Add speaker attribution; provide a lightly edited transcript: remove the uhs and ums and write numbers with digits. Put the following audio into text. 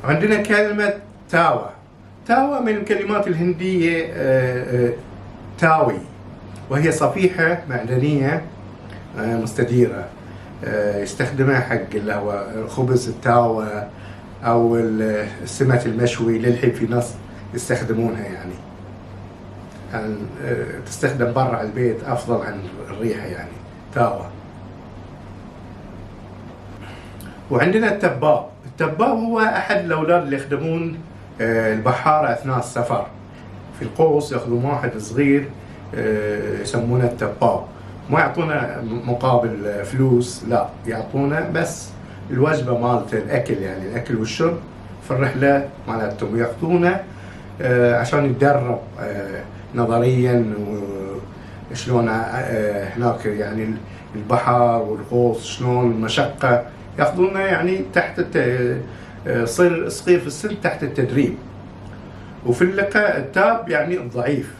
Speaker 1: عندنا كلمة تاوى. تاوى من الكلمات الهندية تاوي، وهي صفيحة معدنية مستديرة، يستخدمها حق اللي هو خبز التاوى أو السمك المشوي. للحين في ناس يستخدمونها يعني تستخدم برا البيت أفضل عن الريحة يعني تاوى. وعندنا التباب. التباب هو أحد الأولاد اللي يخدمون البحارة أثناء السفر. في القوس يأخذون واحد صغير يسمونه التباب، ما يعطونا مقابل فلوس، لا يعطونا بس الوجبة مالت الأكل، يعني الأكل والشرب في الرحلة مالتهم، يأخذونه عشان يتدرب نظريا وشلون هناك يعني البحر والغوص شلون المشقة، ياخذونه يعني تحت صغير في السن تحت التدريب. وفي اللقاء التاب يعني الضعيف،